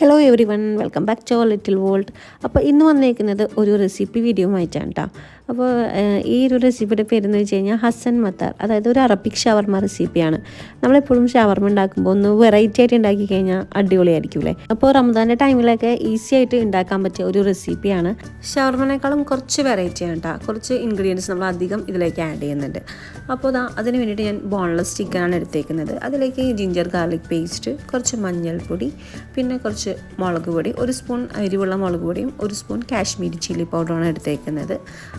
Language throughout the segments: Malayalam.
Hello everyone, welcome back to little world. അപ്പോൾ ഇന്ന് വന്നേക്കുന്നത് ഒരു റെസിപ്പി വീഡിയോ ആയിട്ടാണ് കേട്ടോ. അപ്പോൾ ഈ ഒരു റെസിപ്പിയുടെ പേരെന്ന് വെച്ച് കഴിഞ്ഞാൽ ഹസൻ മത്താർ, അതായത് ഒരു അറബിക് ഷവർമ റെസിപ്പിയാണ്. നമ്മളെപ്പോഴും ഷവർമ ഉണ്ടാക്കുമ്പോൾ ഒന്ന് വെറൈറ്റി ആയിട്ട് ഉണ്ടാക്കി കഴിഞ്ഞാൽ അടിപൊളിയായിരിക്കുമല്ലേ. അപ്പോൾ റമദാൻ്റെ ടൈമിലൊക്കെ ഈസി ആയിട്ട് ഉണ്ടാക്കാൻ പറ്റിയ ഒരു റെസിപ്പിയാണ്. ഷവർമനേക്കാളും കുറച്ച് വെറൈറ്റിയാണ് കേട്ടോ. കുറച്ച് ഇൻഗ്രീഡിയൻസ് നമ്മൾ അധികം ഇതിലേക്ക് ആഡ് ചെയ്യുന്നുണ്ട്. അപ്പോൾ അതിന് വേണ്ടിയിട്ട് ഞാൻ ബോൺലെസ് ചിക്കനാണ് എടുത്തേക്കുന്നത്. അതിലേക്ക് ജിഞ്ചർ ഗാർലിക് പേസ്റ്റ്, കുറച്ച് മഞ്ഞൾപ്പൊടി, പിന്നെ കുറച്ച് മുളക് പൊടി, ഒരു സ്പൂൺ എരിവുള്ള മുളക് പൊടിയും ഒരു സ്പൂൺ കാശ്മീരി ചില്ലി പൗഡറാണ് എടുത്തേക്കുന്നത്.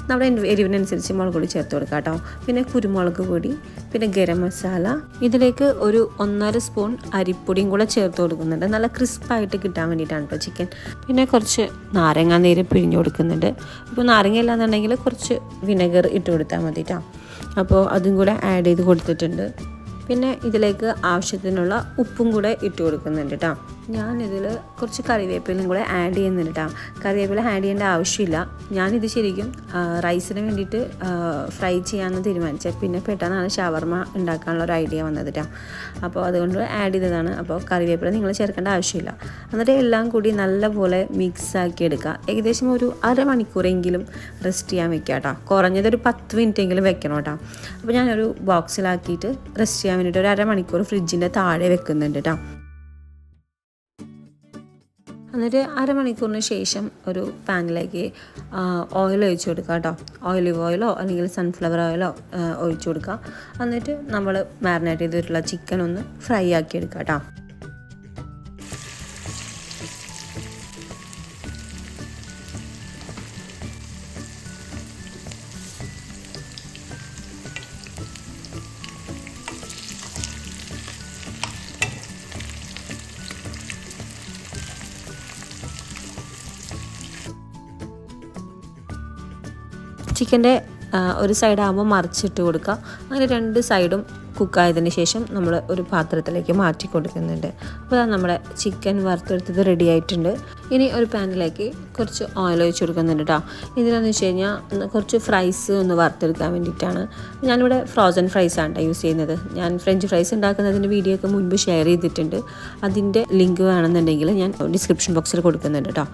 നമ്മുടെ എരിവിനനുസരിച്ച് മുളക് പൊടി ചേർത്ത് കൊടുക്കാം കേട്ടോ. പിന്നെ കുരുമുളക് പൊടി, പിന്നെ ഗരം മസാല, ഇതിലേക്ക് ഒരു 1.5 സ്പൂൺ അരിപ്പൊടിയും കൂടെ ചേർത്ത് കൊടുക്കുന്നുണ്ട്, നല്ല ക്രിസ്പായിട്ട് കിട്ടാൻ വേണ്ടിയിട്ടാണ് കേട്ടോ ചിക്കൻ. പിന്നെ കുറച്ച് നാരങ്ങ നീര് പിഴിഞ്ഞ് കൊടുക്കുന്നുണ്ട്. ഇപ്പോൾ നാരങ്ങ ഇല്ലാന്നുണ്ടെങ്കിൽ കുറച്ച് വിനെഗർ ഇട്ട് കൊടുത്താൽ മതി കേട്ടോ. അപ്പോൾ അതും കൂടെ ആഡ് ചെയ്ത് കൊടുത്തിട്ടുണ്ട്. പിന്നെ ഇതിലേക്ക് ആവശ്യത്തിനുള്ള ഉപ്പും കൂടെ ഇട്ട് കൊടുക്കുന്നുണ്ട് കേട്ടോ. ഞാനിതിൽ കുറച്ച് കറിവേപ്പിലയും കൂടെ ആഡ് ചെയ്യുന്നുണ്ട് കേട്ടോ. കറിവേപ്പില ആഡ് ചെയ്യേണ്ട ആവശ്യമില്ല. ഞാനിത് ശരിക്കും റൈസിന് വേണ്ടിയിട്ട് ഫ്രൈ ചെയ്യാമെന്ന് തീരുമാനിച്ചത്. പിന്നെ പെട്ടെന്നാണ് ഷവർമ ഉണ്ടാക്കാനുള്ള ഒരു ഐഡിയ വന്നത് കേട്ടോ. അപ്പോൾ അതുകൊണ്ട് ആഡ് ചെയ്തതാണ്. അപ്പോൾ കറിവേപ്പില നിങ്ങൾ ചേർക്കേണ്ട ആവശ്യമില്ല. എന്നിട്ട് എല്ലാം കൂടി നല്ലപോലെ മിക്സ് ആക്കി എടുക്കുക. ഏകദേശം ഒരു അരമണിക്കൂറെങ്കിലും റെസ്റ്റ് ചെയ്യാൻ വെക്കുക കേട്ടോ. കുറഞ്ഞതൊരു 10 മിനിറ്റെങ്കിലും വെക്കണം കേട്ടോ. അപ്പോൾ ഞാനൊരു ബോക്സിലാക്കിയിട്ട് റെസ്റ്റ് ചെയ്യാൻ വേണ്ടിയിട്ട് ഒരു അരമണിക്കൂർ ഫ്രിഡ്ജിൻ്റെ താഴെ വെക്കുന്നുണ്ട് കേട്ടോ. എന്നിട്ട് അരമണിക്കൂറിന് ശേഷം ഒരു പാനിലേക്ക് ഓയിൽ ഒഴിച്ച് കൊടുക്കുക കേട്ടോ. ഓലിവ് ഓയിലോ അല്ലെങ്കിൽ സൺഫ്ലവർ ഓയിലോ ഒഴിച്ച് കൊടുക്കുക. എന്നിട്ട് നമ്മൾ മാരിനേറ്റ് ചെയ്തിട്ടുള്ള ചിക്കൻ ഒന്ന് ഫ്രൈ ആക്കി എടുക്കുക കേട്ടോ. ചിക്കൻ്റെ ഒരു സൈഡാകുമ്പോൾ മറിച്ചിട്ട് കൊടുക്കുക. അങ്ങനെ 2 സൈഡും കുക്കായതിന് ശേഷം നമ്മൾ ഒരു പാത്രത്തിലേക്ക് മാറ്റി കൊടുക്കുന്നുണ്ട്. അപ്പോൾ നമ്മുടെ ചിക്കൻ വറുത്തെടുത്തത് റെഡി ആയിട്ടുണ്ട്. ഇനി ഒരു പാനിലേക്ക് കുറച്ച് ഓയിൽ ഒഴിച്ച് കൊടുക്കുന്നുണ്ട് കേട്ടോ. ഇതിനാന്ന് വെച്ച് കഴിഞ്ഞാൽ കുറച്ച് ഫ്രൈസ് ഒന്ന് വറുത്തെടുക്കാൻ വേണ്ടിയിട്ടാണ്. ഞാനിവിടെ ഫ്രോസൺ ഫ്രൈസാണ് കേട്ടോ യൂസ് ചെയ്യുന്നത്. ഞാൻ ഫ്രഞ്ച് ഫ്രൈസ് ഉണ്ടാക്കുന്നതിൻ്റെ വീഡിയോ ഒക്കെ മുൻപ് ഷെയർ ചെയ്തിട്ടുണ്ട്. അതിൻ്റെ ലിങ്ക് വേണമെന്നുണ്ടെങ്കിൽ ഞാൻ ഡിസ്ക്രിപ്ഷൻ ബോക്സിൽ കൊടുക്കുന്നുണ്ട് കേട്ടോ.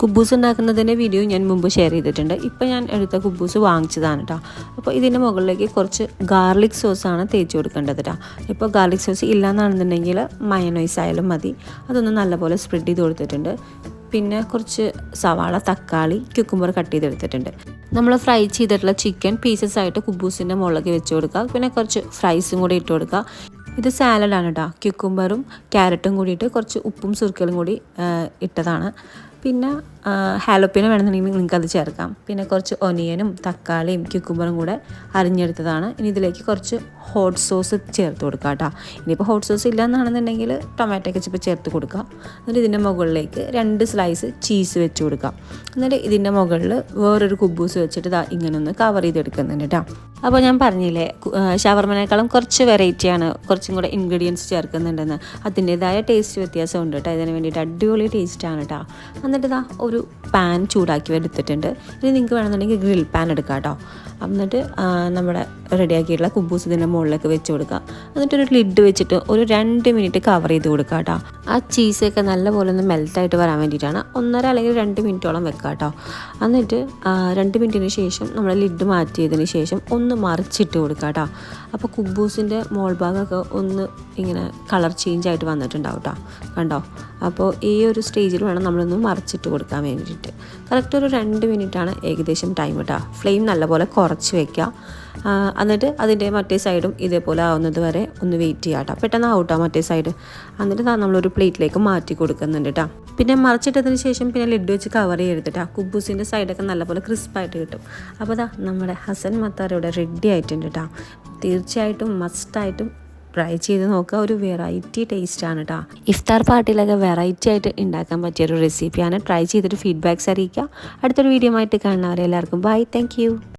കുബൂസ് ഉണ്ടാക്കുന്നതിൻ്റെ വീഡിയോ ഞാൻ മുമ്പ് ഷെയർ ചെയ്തിട്ടുണ്ട്. ഇപ്പോൾ ഞാൻ എടുത്ത കുബൂസ് വാങ്ങിച്ചതാണ് കേട്ടോ. അപ്പോൾ ഇതിൻ്റെ മുകളിലേക്ക് കുറച്ച് ഗാർലിക് സോസാണ് തേച്ച് കൊടുക്കേണ്ടത് കേട്ടോ. ഇപ്പോൾ ഗാർലിക് സോസ് ഇല്ലയെന്നാണെന്നുണ്ടെങ്കിൽ മയണൈസ് ആയാലും മതി. അതൊന്ന് നല്ലപോലെ സ്പ്രെഡ് ചെയ്ത് കൊടുത്തിട്ടുണ്ട്. പിന്നെ കുറച്ച് സവാള, തക്കാളി, ക്യുക്കുംബർ കട്ട് ചെയ്തെടുത്തിട്ടുണ്ട്. നമ്മൾ ഫ്രൈ ചെയ്തിട്ടുള്ള ചിക്കൻ പീസസ് ആയിട്ട് കുബൂസിൻ്റെ മുകളിലേക്ക് വെച്ച് കൊടുക്കുക. പിന്നെ കുറച്ച് ഫ്രൈസും കൂടി ഇട്ട് കൊടുക്കുക. ഇത് സാലഡാണ് കേട്ടോ. ക്യുക്കുംബറും ക്യാരറ്റും കൂടിയിട്ട് കുറച്ച് ഉപ്പും സുർക്കലും കൂടി ഇട്ടതാണ്. പിന്നെ ഹാലോപ്പിനോ വേണമെന്നുണ്ടെങ്കിൽ നിങ്ങൾക്കത് ചേർക്കാം. പിന്നെ കുറച്ച് ഒനിയനും തക്കാളിയും ക്യുക്കുംബറും കൂടെ അരിഞ്ഞെടുത്തതാണ്. ഇനി ഇതിലേക്ക് കുറച്ച് ഹോട്ട് സോസ് ചേർത്ത് കൊടുക്കുക കേട്ടോ. ഇനിയിപ്പോൾ ഹോട്ട് സോസ് ഇല്ലയെന്നാണെന്നുണ്ടെങ്കിൽ ടൊമാറ്റോ കെച്ചപ്പ് ചേർത്ത് കൊടുക്കുക. എന്നിട്ട് ഇതിൻ്റെ മുകളിലേക്ക് 2 സ്ലൈസ് ചീസ് വെച്ച് കൊടുക്കുക. എന്നിട്ട് ഇതിൻ്റെ മുകളിൽ വേറൊരു കുബൂസ് വെച്ചിട്ട് ഇങ്ങനെ ഒന്ന് കവർ ചെയ്തെടുക്കുന്നുണ്ട് കേട്ടോ. അപ്പോൾ ഞാൻ പറഞ്ഞില്ലേ, ഷവർമനേക്കാളും കുറച്ച് വെറൈറ്റിയാണ്, കുറച്ചും കൂടെ ഇൻഗ്രീഡിയൻസ് ചേർക്കുന്നുണ്ടെന്ന്. അതിൻ്റേതായ ടേസ്റ്റ് വ്യത്യാസമുണ്ട് കേട്ടോ. ഇതിന് വേണ്ടിയിട്ട് അടിപൊളി ടേസ്റ്റാണ് കേട്ടോ. എന്നിട്ട് ഒരു പാൻ ചൂടാക്കി എടുത്തിട്ടുണ്ട്. ഇനി നിങ്ങൾക്ക് വേണമെന്നുണ്ടെങ്കിൽ ഗ്രിൽ പാൻ എടുക്കാം കേട്ടോ. എന്നിട്ട് നമ്മുടെ റെഡിയാക്കിയിട്ടുള്ള കുബൂസ് ഇതിൻ്റെ മുകളിലേക്ക് വെച്ച് കൊടുക്കുക. എന്നിട്ടൊരു ലിഡ് വെച്ചിട്ട് ഒരു 2 മിനിറ്റ് കവർ ചെയ്ത് കൊടുക്കുക കേട്ടോ. ആ ചീസൊക്കെ നല്ലപോലെ ഒന്ന് മെൽറ്റായിട്ട് വരാൻ വേണ്ടിയിട്ടാണ് 1.5 അല്ലെങ്കിൽ 2 മിനിറ്റോളം വെക്കുക കേട്ടോ. എന്നിട്ട് 2 മിനിറ്റിന് ശേഷം നമ്മൾ ലിഡ് മാറ്റിയതിന് ശേഷം ഒന്ന് മറിച്ചിട്ട് കൊടുക്കുക കേട്ടോ. അപ്പോൾ കുബൂസിൻ്റെ മോൾ ഭാഗമൊക്കെ ഒന്ന് ഇങ്ങനെ കളർ ചേഞ്ച് ആയിട്ട് വന്നിട്ടുണ്ടാവും കേട്ടോ. കണ്ടോ? അപ്പോൾ ഈ ഒരു സ്റ്റേജിൽ വേണം നമ്മളൊന്ന് മറിച്ചിട്ട് കൊടുക്കാൻ വേണ്ടിയിട്ട്. കറക്റ്റ് ഒരു 2 മിനിറ്റാണ് ഏകദേശം ടൈം കേട്ടോ. ഫ്ലെയിം നല്ലപോലെ കുറച്ച് വയ്ക്കുക. എന്നിട്ട് അതിൻ്റെ മറ്റേ സൈഡും ഇതേപോലെ ആവുന്നത് വരെ ഒന്ന് വെയിറ്റ് ചെയ്യാം കേട്ടോ. പെട്ടെന്ന് ആവട്ടോ മറ്റേ സൈഡ്. എന്നിട്ട് നമ്മളൊരു പ്ലേറ്റിലേക്ക് മാറ്റി കൊടുക്കുന്നുണ്ട് കേട്ടോ. പിന്നെ മറിച്ചിട്ടതിന് ശേഷം പിന്നെ ലിഡ് വെച്ച് കവർ ചെയ്തെടുത്തിട്ടാ കുബൂസിൻ്റെ സൈഡൊക്കെ നല്ലപോലെ ക്രിസ്പായിട്ട് കിട്ടും. അപ്പോൾ നമ്മുടെ ഹസൻ മത്താർ ഇവിടെ റെഡി ആയിട്ടുണ്ട് കേട്ടോ. തീർച്ചയായിട്ടും മസ്റ്റായിട്ടും ട്രൈ ചെയ്ത് നോക്കുക. ഒരു വെറൈറ്റി ടേസ്റ്റാണ് കേട്ടോ. ഇഫ്താർ പാർട്ടിയിലൊക്കെ വെറൈറ്റി ആയിട്ട് ഉണ്ടാക്കാൻ പറ്റിയൊരു റെസിപ്പിയാണ്. ട്രൈ ചെയ്തിട്ട് ഫീഡ്ബാക്ക്സ് അറിയിക്കുക. അടുത്തൊരു വീഡിയോ ആയിട്ട് കാണുന്നവരെ എല്ലാവർക്കും ബൈ. Thank you.